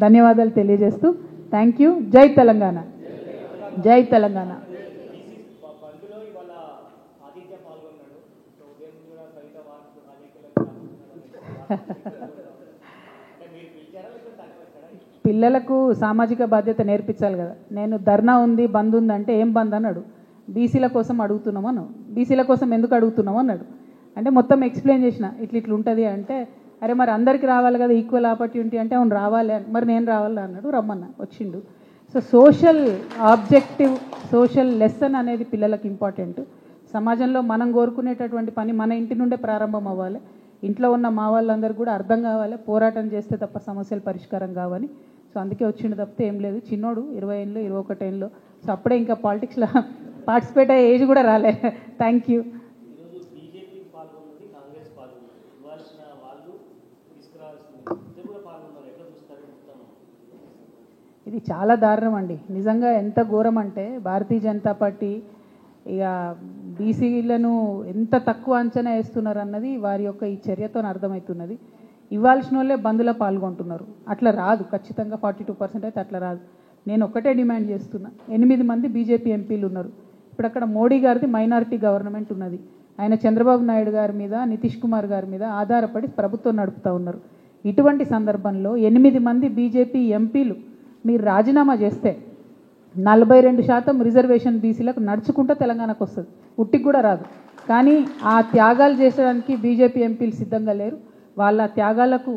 ధన్యవాదాలు తెలియజేస్తూ thank you. జై తెలంగాణ, జై తెలంగాణ. పిల్లలకు సామాజిక బాధ్యత నేర్పించాలి కదా. నేను ధర్నా ఉంది, బంద్ ఉంది అంటే ఏం బంద్ అన్నాడు. బీసీల కోసం అడుగుతున్నాం అన్నాడు. బీసీల కోసం ఎందుకు అడుగుతున్నాం అన్నాడు. అంటే మొత్తం ఎక్స్ప్లెయిన్ చేసిన ఇట్లా ఉంటుంది అంటే, అరే మరి అందరికీ రావాలి కదా ఈక్వల్ ఆపర్చునిటీ అంటే, అవును రావాలి అని. మరి నేను రావాలి అన్నాడు, రమ్మన్నా వచ్చిండు. So social objective, social lesson అనేది పిల్లలకు ఇంపార్టెంట్. సమాజంలో మనం కోరుకునేటటువంటి పని మన ఇంటి నుండే ప్రారంభం అవ్వాలి. ఇంట్లో ఉన్న మా వాళ్ళందరూ కూడా అర్థం కావాలి, పోరాటం చేస్తే తప్ప సమస్యలు పరిష్కారం కావని. సో అందుకే వచ్చిండు తప్పితే ఏం లేదు. చిన్నోడు 20 ఏళ్ళు 21 ఏళ్ళు. సో అప్పుడే ఇంకా పాలిటిక్స్లో పార్టిసిపేట్ అయ్యే ఏజ్ కూడా రాలే. Thank you. ఇది చాలా దారుణం అండి నిజంగా. ఎంత ఘోరం అంటే భారతీయ జనతా పార్టీ ఇక బీసీలను ఎంత తక్కువ అంచనా వేస్తున్నారు అన్నది వారి యొక్క ఈ చర్యతో అర్థమవుతున్నది. ఇవ్వాల్సిన వాళ్ళే బంద్లో పాల్గొంటున్నారు. అట్లా రాదు, ఖచ్చితంగా 42% అయితే అట్లా రాదు. నేను ఒకటే డిమాండ్ చేస్తున్నా, 8 మంది బీజేపీ ఎంపీలు ఉన్నారు. ఇప్పుడు అక్కడ మోడీ గారిది మైనారిటీ గవర్నమెంట్ ఉన్నది. ఆయన చంద్రబాబు నాయుడు గారి మీద, నితీష్ కుమార్ గారి మీద ఆధారపడి ప్రభుత్వం నడుపుతూ ఉన్నారు. ఇటువంటి సందర్భంలో 8 మంది బీజేపీ ఎంపీలు మీరు రాజీనామా చేస్తే 42% రిజర్వేషన్ బీసీలకు నడుచుకుంటూ తెలంగాణకు వస్తుంది. ఉట్టికి కూడా రాదు. కానీ ఆ త్యాగాలు చేసడానికి బీజేపీ ఎంపీలు సిద్ధంగా లేరు. వాళ్ళ త్యాగాలకు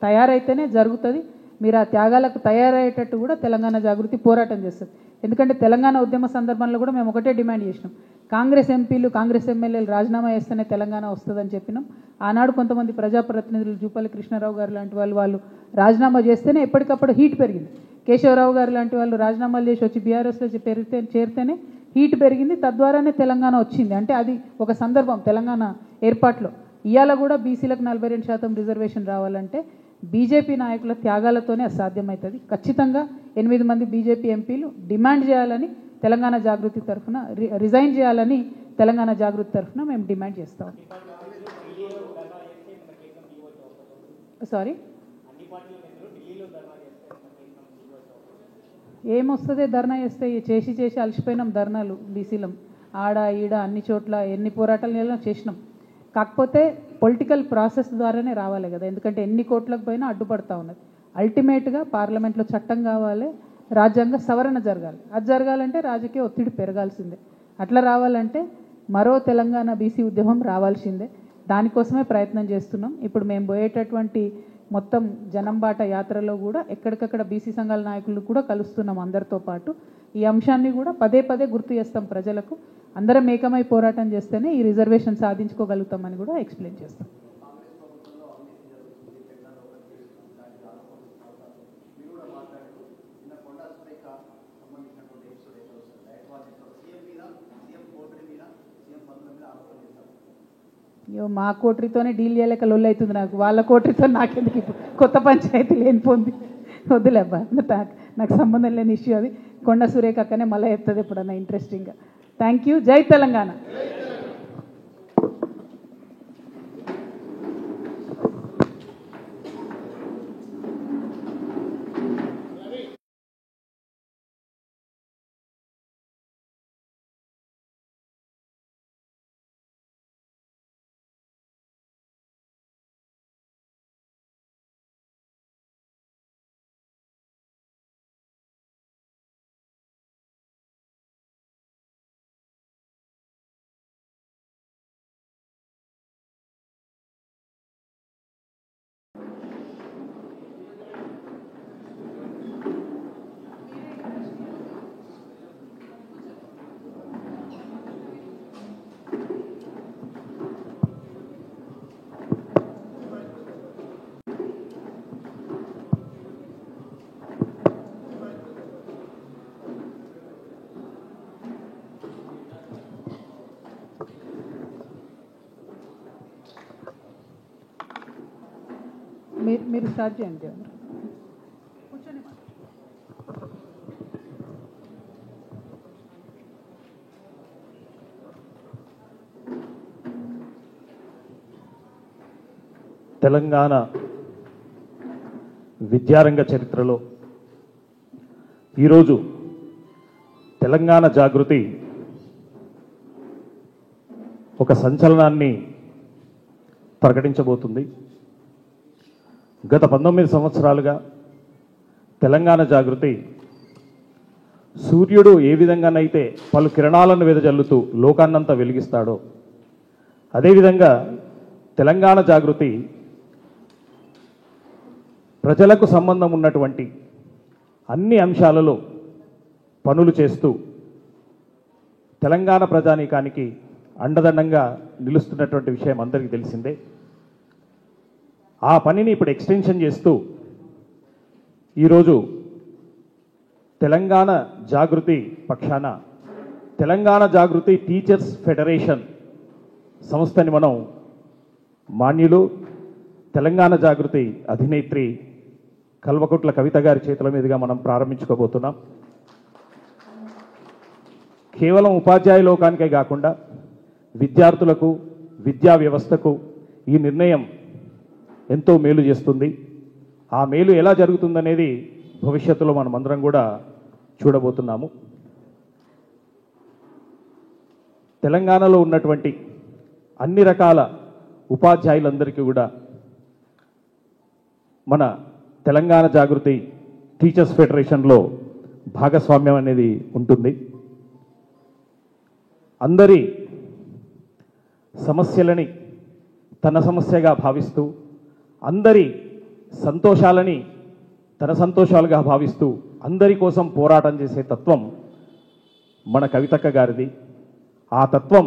తయారైతేనే జరుగుతుంది. మీరు ఆ త్యాగాలకు తయారయ్యేటట్టు కూడా తెలంగాణ జాగృతి పోరాటం చేస్తుంది. ఎందుకంటే తెలంగాణ ఉద్యమ సందర్భంలో కూడా మేము ఒకటే డిమాండ్ చేసినాం, కాంగ్రెస్ ఎంపీలు కాంగ్రెస్ ఎమ్మెల్యేలు రాజీనామా చేస్తేనే తెలంగాణ వస్తుందని చెప్పినాం. ఆనాడు కొంతమంది ప్రజాప్రతినిధులు జూపల్లి కృష్ణారావు గారు లాంటి వాళ్ళు రాజీనామా చేస్తేనే ఎప్పటికప్పుడు హీట్ పెరిగింది. కేశవరావు గారు లాంటి వాళ్ళు రాజీనామాలు చేసి వచ్చి బీఆర్ఎస్లో చేరితేనే హీట్ పెరిగింది. తద్వారానే తెలంగాణ వచ్చింది. అంటే అది ఒక సందర్భం తెలంగాణ ఏర్పాట్లో. ఇవాళ కూడా బీసీలకు 42% రిజర్వేషన్ రావాలంటే బీజేపీ నాయకుల త్యాగాలతోనే అసాధ్యమవుతుంది. ఖచ్చితంగా 8 మంది బీజేపీ ఎంపీలు డిమాండ్ చేయాలని తెలంగాణ జాగృతి తరఫున, రిజైన్ చేయాలని తెలంగాణ జాగృతి తరఫున మేము డిమాండ్ చేస్తాం. సారీ, ఏమొస్తుంది ధర్నా చేస్తే? చేసి అలసిపోయినాం ధర్నాలు బీసీలం. ఆడ ఈడ అన్ని చోట్ల ఎన్ని పోరాటాలు చేసినాం. కాకపోతే పొలిటికల్ ప్రాసెస్ ద్వారానే రావాలి కదా. ఎందుకంటే ఎన్ని కోట్లకు పోయినా అడ్డుపడతా ఉన్నది. అల్టిమేట్గా పార్లమెంట్లో చట్టం కావాలి, రాజ్యాంగ సవరణ జరగాలి. అది జరగాలంటే రాజకీయ ఒత్తిడి పెరగాల్సిందే. అట్లా రావాలంటే మరో తెలంగాణ బీసీ ఉద్యమం రావాల్సిందే. దానికోసమే ప్రయత్నం చేస్తున్నాం. ఇప్పుడు మేము పోయేటటువంటి మొత్తం జనంబాట యాత్రలో కూడా ఎక్కడికక్కడ బీసీ సంఘాల నాయకులు కూడా కలుస్తున్నాం అందరితో పాటు. ఈ అంశాన్ని కూడా పదే గుర్తు చేస్తాం ప్రజలకు. అందరం ఏకమై పోరాటం చేస్తేనే ఈ రిజర్వేషన్ సాధించుకోగలుగుతామని కూడా ఎక్స్ప్లెయిన్ చేస్తాం. అయ్యో, మా కోటరీతోనే డీల్ చేయలేక లొల్లు అవుతుంది నాకు. వాళ్ళ కోటరీతో నాకెందుకు ఇప్పుడు కొత్త పంచాయతీ లేనిపోంది. వద్దులేబ్బా, నాకు సంబంధం లేని ఇష్యూ అది. కొండ సురేఖ అక్కనే మళ్ళీ చెప్తుంది ఎప్పుడన్నా ఇంట్రెస్టింగ్గా. Thank you. జై తెలంగాణ. మీరు స్టార్ట్ చేయండి. కూర్చొని తెలంగాణ విద్యారంగ చరిత్రలో ఈరోజు తెలంగాణ జాగృతి ఒక సంచలనాన్ని ప్రకటించబోతుంది. గత 19 సంవత్సరాలుగా తెలంగాణ జాగృతి సూర్యుడు ఏ విధంగానైతే పలు కిరణాలను వెదజల్లుతూ లోకాన్నంతా వెలిగిస్తాడో అదేవిధంగా తెలంగాణ జాగృతి ప్రజలకు సంబంధం ఉన్నటువంటి అన్ని అంశాలలో పనులు చేస్తూ తెలంగాణ ప్రజానీకానికి అండదండంగా నిలుస్తున్నటువంటి విషయం అందరికీ తెలిసిందే. ఆ పనిని ఇప్పుడు ఎక్స్టెన్షన్ చేస్తూ ఈరోజు తెలంగాణ జాగృతి పక్షాన తెలంగాణ జాగృతి టీచర్స్ ఫెడరేషన్ సంస్థని మనం మాన్యులు తెలంగాణ జాగృతి అధినేత్రి కల్వకుట్ల కవిత గారి చేతుల మీదుగా మనం ప్రారంభించుకోబోతున్నాం. కేవలం ఉపాధ్యాయ లోకానికే కాకుండా విద్యార్థులకు, విద్యా వ్యవస్థకు ఈ నిర్ణయం ఎంతో మేలు చేస్తుంది. ఆ మేలు ఎలా జరుగుతుందనేది భవిష్యత్తులో మనమందరం కూడా చూడబోతున్నాము. తెలంగాణలో ఉన్నటువంటి అన్ని రకాల ఉపాధ్యాయులందరికీ కూడా మన తెలంగాణ జాగృతి టీచర్స్ ఫెడరేషన్లో భాగస్వామ్యం అనేది ఉంటుంది. అందరి సమస్యలని తన సమస్యగా భావిస్తూ, అందరి సంతోషాలని తన సంతోషాలుగా భావిస్తూ అందరి కోసం పోరాటం చేసే తత్వం మన కవితక్క గారిది. ఆ తత్వం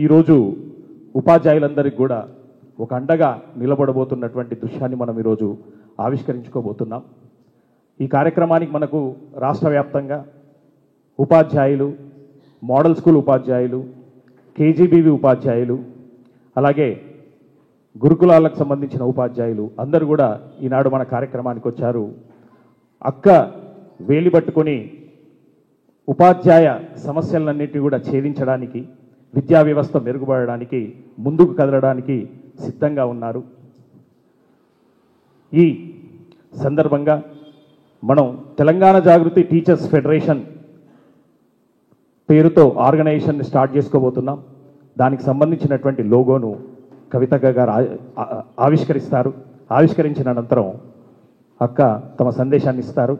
ఈరోజు ఉపాధ్యాయులందరికీ కూడా ఒక అండగా నిలబడబోతున్నటువంటి దృశ్యాన్ని మనం ఈరోజు ఆవిష్కరించుకోబోతున్నాం. ఈ కార్యక్రమానికి మనకు రాష్ట్ర వ్యాప్తంగా ఉపాధ్యాయులు, మోడల్ స్కూల్ ఉపాధ్యాయులు, కేజీబీవీ ఉపాధ్యాయులు, అలాగే గురుకులాలకు సంబంధించిన ఉపాధ్యాయులు అందరూ కూడా ఈనాడు మన కార్యక్రమానికి వచ్చారు. అక్క వేలి పట్టుకొని ఉపాధ్యాయ సమస్యలన్నింటినీ కూడా ఛేదించడానికి, విద్యా వ్యవస్థ మెరుగుపడడానికి, ముందుకు కదలడానికి సిద్ధంగా ఉన్నారు. ఈ సందర్భంగా మనం తెలంగాణ జాగృతి టీచర్స్ ఫెడరేషన్ పేరుతో ఆర్గనైజేషన్ని స్టార్ట్ చేసుకోబోతున్నాం. దానికి సంబంధించినటువంటి లోగోను కవితక్క గారు ఆవిష్కరిస్తారు. ఆవిష్కరించిన అనంతరం అక్క తమ సందేశాన్ని ఇస్తారు.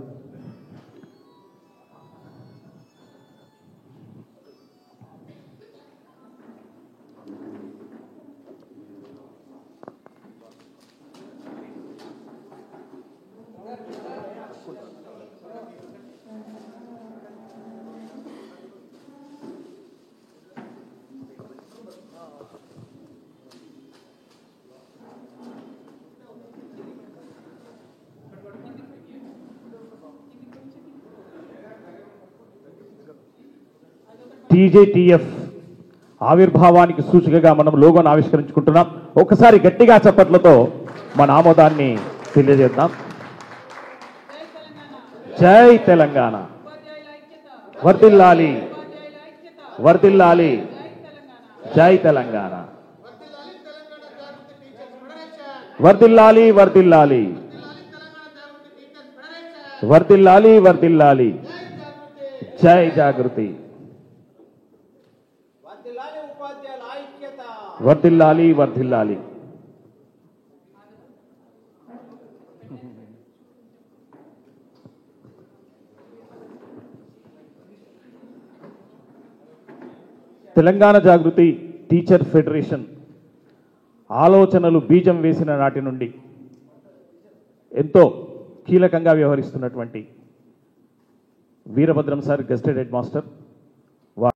టీజేటీఎఫ్ ఆవిర్భావానికి సూచికగా మనం లోగోను ఆవిష్కరించుకుంటున్నాం. ఒకసారి గట్టిగా చప్పట్లతో మన ఆమోదాన్ని తెలియజేద్దాం. జై తెలంగాణ, వర్ధిల్లాలి వర్ధిల్లాలి, జై తెలంగాణ, వర్ధిల్లాలి వర్ధిల్లాలి, వర్ధిల్లాలి వర్ధిల్లాలి, జై జాగృతి, వర్ధిల్లాలి వర్ధిల్లాలి. తెలంగాణ జాగృతి టీచర్ ఫెడరేషన్ ఆలోచనలు బీజం వేసిన నాటి నుండి ఎంతో కీలకంగా వ్యవహరిస్తున్నటువంటి వీరభద్రం సార్, గెస్టెడ్ హెడ్ మాస్టర్,